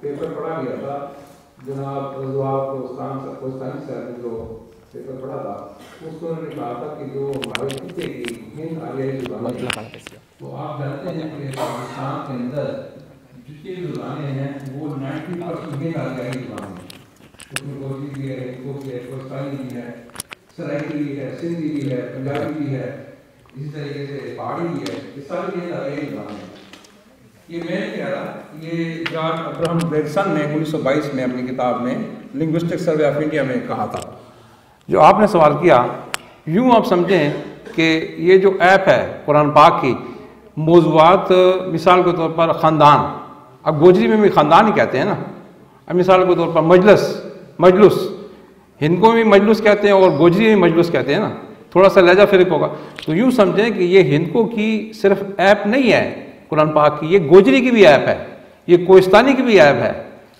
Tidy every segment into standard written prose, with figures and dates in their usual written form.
Paper पढ़ा गया था जनाब रज़वाल कोस्तानी साहब ने जो पेपर पढ़ा था, उसको उन्होंने कहा था कि जो हमारे खिते की हिंद आर्याई जुबानें, तो आप जानते हैं कि पाकिस्तान के अंदर जितनी जुबानें हैं वो 90% हिंद आर्याई जुबानें हैं। उसमें गोजरी भी है, हिंदू भी है, कोस्तानी भी है, सराइकी भी है, सिंधी भी है, पंजाबी भी है, इसी तरीके से पहाड़ी भी है, ये सारी हिंद आर्याई जुबानें हैं। ये मैं कह रहा, ये जॉन अब्राहम ग्रेगसन ने 1922 में अपनी किताब में लिंग्विस्टिक सर्वे ऑफ इंडिया में कहा था। जो आपने सवाल किया, यूँ आप समझें कि ये जो ऐप है कुरान पाक की, मौज़ूआत मिसाल के तौर पर ख़ानदान, अब गोजरी में भी ख़ानदान ही कहते हैं ना, अब मिसाल के तौर पर मजलुस, हिंद को भी मजलुस कहते हैं और गोजरी में मजलुस कहते हैं ना, थोड़ा सा लहजा फ़र्क होगा। तो यूँ समझें कि ये हिंदको की सिर्फ ऐप नहीं है कुरान पाक की, ये गोजरी की भी ऐप है, ये कोस्तानी की भी ऐप है,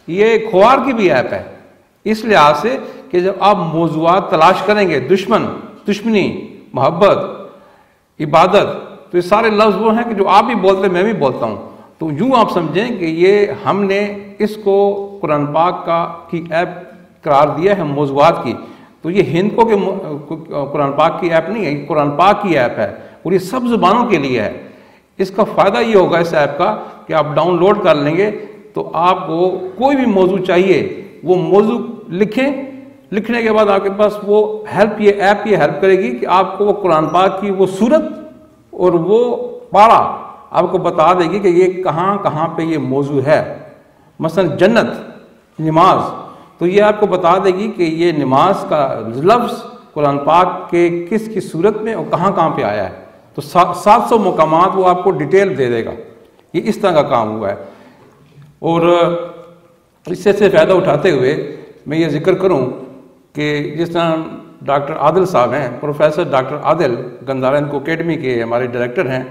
ये खोआर की भी ऐप है। इस लिहाज से कि जब आप मौज़ूआत तलाश करेंगे, दुश्मनी, मोहब्बत, इबादत, तो ये सारे लफ्ज़ वो हैं कि जो आप भी बोलते हैं, मैं भी बोलता हूँ। तो यूँ आप समझें कि ये हमने इसको कुरान पाक की ऐप करार दिया है मौज़ूआत की। तो ये हिंद को के कुरान पाक की ऐप नहीं है, कुरान पाक की ऐप है और ये सब ज़ुबानों के लिए है। इसका फ़ायदा ये होगा इस ऐप का कि आप डाउनलोड कर लेंगे तो आपको कोई भी मौजू चाहिए वो मौजू लिखें, लिखने के बाद आपके पास वो ये ऐप ये हेल्प करेगी कि आपको वो कुरान पाक की वो सूरत और वो पारा आपको बता देगी कि ये कहाँ पे ये मौजू है। मसलन जन्नत, नमाज, तो ये आपको बता देगी कि ये नमाज का लफ्ज़ कुरान पाक के किस सूरत में और कहाँ पे आया है। तो 700 मुकामात वो आपको डिटेल दे देगा। ये इस तरह का काम हुआ है। और इससे फ़ायदा उठाते हुए मैं ये जिक्र करूं कि जिस तरह डॉक्टर आदिल साहब हैं, प्रोफेसर डॉक्टर आदिल गंदारा इनको अकेडमी के हमारे डायरेक्टर हैं,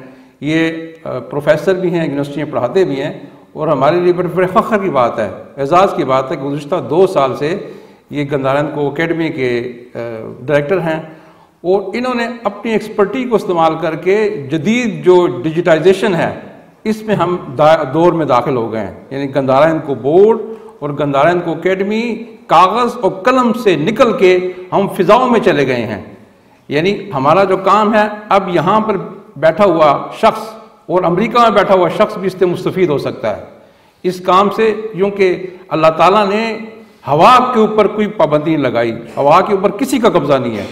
ये प्रोफेसर भी हैं, यूनिवर्सिटी में पढ़ाते भी हैं और हमारे लिए बड़े फ़ख्र की बात है, एजाज़ की बात है कि गुज़िश्ता 2 साल से ये गंदारा इनको अकेडमी के डायरेक्टर हैं और इन्होंने अपनी एक्सपर्टी को इस्तेमाल करके जदीद जो डिजिटाइजेशन है इसमें हम दौर में दाखिल हो गए हैं। यानी गंदारा इनको बोर्ड और गंदारा इनको अकेडमी कागज़ और कलम से निकल के हम फ़िज़ाओं में चले गए हैं। यानी हमारा जो काम है अब यहाँ पर बैठा हुआ शख्स और अमेरिका में बैठा हुआ शख्स भी इससे मुस्तफ़ीद हो सकता है इस काम से, क्योंकि अल्लाह ताला ने हवा के ऊपर कोई पाबंदी नहीं लगाई। हवा के ऊपर किसी का कब्ज़ा नहीं है,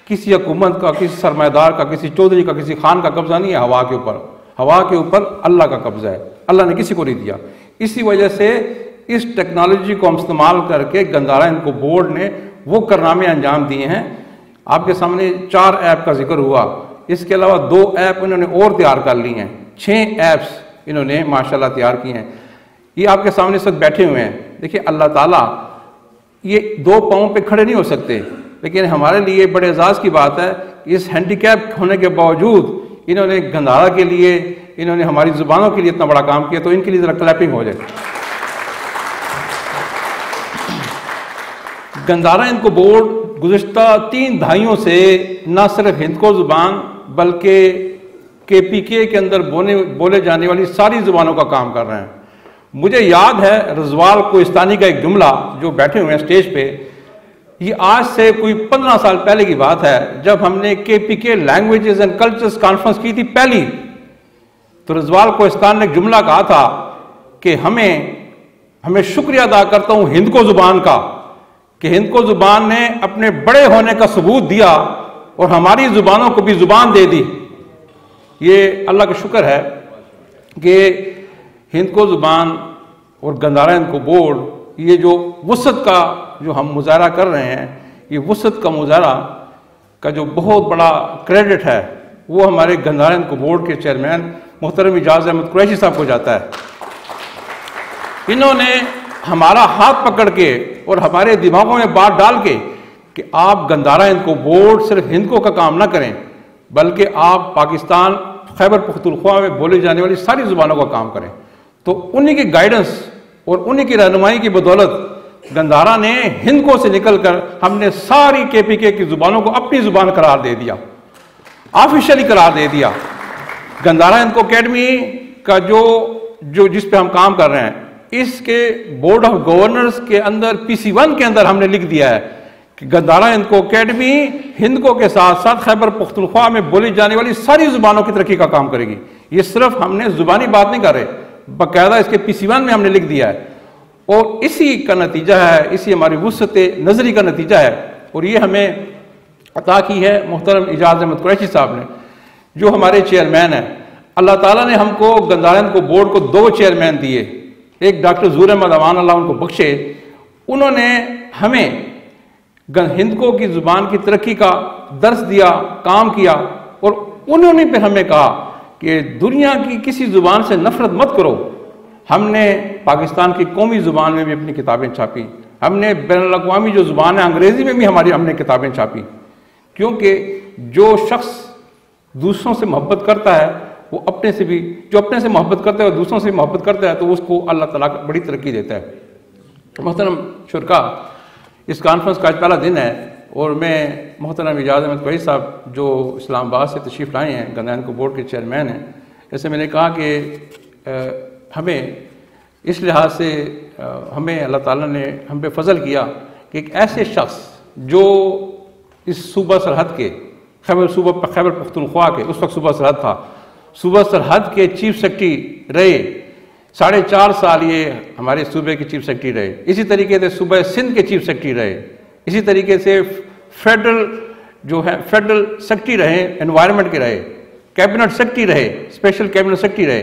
किसी हुकूमत का, किसी सरमायादार का, किसी चौधरी का, किसी खान का कब्ज़ा नहीं है हवा के ऊपर। हवा के ऊपर अल्लाह का कब्ज़ा है, अल्लाह ने किसी को नहीं दिया। इसी वजह से इस टेक्नोलॉजी को हम इस्तेमाल करके गंदारा इनको बोर्ड ने वो कारनामे अंजाम दिए हैं। आपके सामने 4 ऐप का जिक्र हुआ, इसके अलावा 2 ऐप इन्होंने और तैयार कर ली हैं, 6 ऐप्स इन्होंने माशाल्लाह तैयार की हैं। ये आपके सामने इस वक्त बैठे हुए हैं। देखिए अल्लाह ताला ये 2 पाँव पे खड़े नहीं हो सकते, लेकिन हमारे लिए बड़े एजाज़ की बात है इस हैंडीकैप होने के बावजूद इन्होंने गंदारा के लिए, इन्होंने हमारी ज़ुबानों के लिए इतना बड़ा काम किया, तो इनके लिए ज़रा क्लैपिंग हो जाए। गंदारा इनको बोर्ड गुज़िश्ता 3 दहाइयों से न सिर्फ हिंद को ज़ुबान बल्कि KPK के अंदर बोले जाने वाली सारी ज़ुबानों का काम कर रहे हैं। मुझे याद है रज़वाल कोस्तानी का एक जुमला जो बैठे हुए हैं स्टेज पे, ये आज से कोई 15 साल पहले की बात है जब हमने KPK languages and cultures conference की थी पहली। तो रज़वाल कोस्तानी ने एक जुमला कहा था कि हमें शुक्रिया अदा करता हूँ हिंद को ज़ुबान का कि हिंद को ज़ुबान ने अपने बड़े होने का सबूत दिया और हमारी ज़ुबानों को भी ज़ुबान दे दी। ये अल्लाह का शुक्र है कि हिंद को ज़ुबान और गंदारा इनको बोर्ड ये जो वसत का जो हम मुजाहरा कर रहे हैं, ये वसत का मुजाहरा का जो बहुत बड़ा क्रेडिट है वो हमारे गंदारा इनको बोर्ड के चेयरमैन मोहतरम इजाज़ अहमद कुरैशी साहब को जाता है। इन्होंने हमारा हाथ पकड़ के और हमारे दिमागों में बात डाल के कि आप गंदारा इनको बोर्ड सिर्फ हिंदको का काम ना करें बल्कि आप पाकिस्तान खैबर पख्तूनख्वा में बोली जाने वाली सारी ज़ुबानों का काम करें। तो उन्हीं की गाइडेंस और उन्हीं की रहनुमाई की बदौलत गंदारा ने हिंदको से निकलकर हमने सारी KPK की ज़ुबानों को अपनी ज़ुबान करार दे दिया, ऑफिशियली करार दे दिया। गंदारा इनको अकेडमी का जो जिस पे हम काम कर रहे हैं इसके बोर्ड ऑफ गवर्नर्स के अंदर PC1 के अंदर हमने लिख दिया है कि गंदारा हिंद को अकेडमी हिंद को के साथ साथ खैबर पख्तूनख्वा में बोली जाने वाली सारी जुबानों की तरक्की का काम करेगी। ये सिर्फ हमने जुबानी बात नहीं कर रहे, बाकायदा इसके PC1 में हमने लिख दिया है और इसी का नतीजा है, इसी हमारी वुसअत नजरी का नतीजा है। और ये हमें अता की है मोहतरम इजाज़ अहमद कुरैशी साहब ने, जो हमारे चेयरमैन हैं। अल्लाह ताला ने हमको गंदारा हिंद को बोर्ड को 2 चेयरमैन दिए, एक डॉक्टर ज़ूर अहमद अमान अल्लाह उनको बख्शे, उन्होंने हमें हिंद को की ज़ुबान की तरक्की का दर्स दिया, काम किया और उन्होंने फिर हमें कहा कि दुनिया की किसी ज़ुबान से नफरत मत करो। हमने पाकिस्तान की कौमी ज़ुबान में भी अपनी किताबें छापी, हमने बैनुल-अक़वामी जो ज़ुबान है अंग्रेज़ी में भी हमने किताबें छापी, क्योंकि जो शख्स दूसरों से मोहब्बत करता है वो अपने से भी, जो अपने से मोहब्बत करता है और दूसरों से मोहब्बत करता है तो उसको अल्लाह ताला बड़ी तरक्की देता है। मोहतरम शुरका, इस कॉन्फ्रेंस का आज पहला दिन है और मैं मोहतरम इजाज़ अहमद कुरैशी साहब जो इस्लामाबाद से तशरीफ़ लाए हैं, गंदारा हिंद को बोर्ड के चेयरमैन हैं, जैसे मैंने कहा कि हमें इस लिहाज से हमें अल्लाह ताला ने हम पे फजल किया कि एक ऐसे शख्स जो इस सूबा सरहद के खैबर पख्तूनख्वा के, उस वक्त सूबा सरहद था, सूबा सरहद के चीफ सेक्रेटरी रहे, 4.5 साल ये हमारे सूबे के चीफ सेक्रेटरी रहे, इसी तरीके से सूबा सिंध के चीफ सेक्रेटरी रहे, इसी तरीके से फेडरल जो है फेडरल सेक्रेटरी रहे, एनवायरनमेंट के रहे, कैबिनेट सेक्रेटरी रहे, स्पेशल कैबिनेट सेक्रेटरी रहे।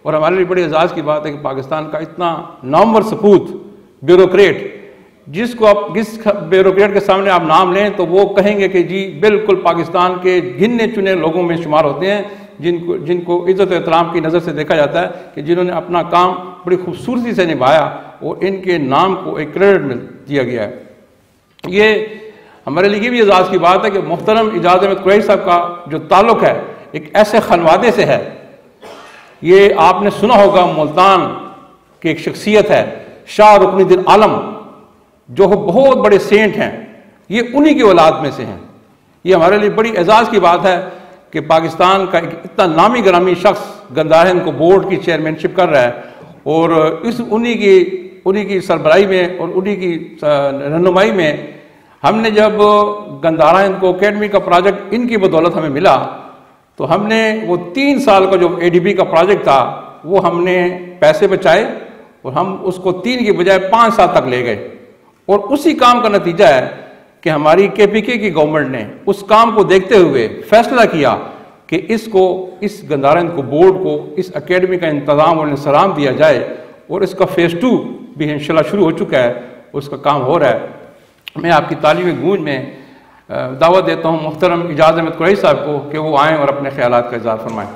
और हमारे लिए बड़ी एजाज़ की बात है कि पाकिस्तान का इतना नामवर सपूत ब्यूरोक्रेट, जिसको आप जिस ब्यूरोक्रेट के सामने आप नाम लें तो वो कहेंगे कि जी बिल्कुल पाकिस्तान के गिने चुने लोगों में शुमार होते हैं, जिनको इज़्ज़त और एहतराम की नज़र से देखा जाता है कि जिन्होंने अपना काम बड़ी खूबसूरती से निभाया और इनके नाम को एक क्रेडिट दिया गया है। ये हमारे लिए भी एजाज़ की बात है कि मोहतरम इजाज़ अहमद कुरैशी साहब का जो ताल्लुक़ है एक ऐसे खनवादे से है। ये आपने सुना होगा मुल्तान की एक शख्सियत है शाह रुकनुद्दीन आलम, जो बहुत बड़े सेंट हैं, ये उन्हीं की औलाद में से हैं। ये हमारे लिए बड़ी एजाज़ की बात है कि पाकिस्तान का एक इतना नामी ग्रामी शख्स गंदारा हिंद को बोर्ड की चेयरमैनशिप कर रहा है और इस उन्हीं की सरबराही में और उन्हीं की रहनुमाई में हमने जब गंदारा हिंद को अकेडमी का प्रोजेक्ट इनकी बदौलत हमें मिला तो हमने वो 3 साल का जो ADB का प्रोजेक्ट था वो हमने पैसे बचाए और हम उसको 3 की बजाय 5 साल तक ले गए। और उसी काम का नतीजा है कि हमारी KPK की गवर्नमेंट ने उस काम को देखते हुए फैसला किया कि इस गंदारा हिंद को बोर्ड को इस अकेडमी का इंतज़ाम और इंसराम दिया जाए और इसका फ़ेज़ 2 भी इंशाल्लाह शुरू हो चुका है, उसका काम हो रहा है। मैं आपकी तालीम गूंज में दावत देता हूँ मोहतरम इजाज़ अहमद कुरैशी साहब को कि वो आएँ और अपने ख्यालात का इज़हार फरमाएँ।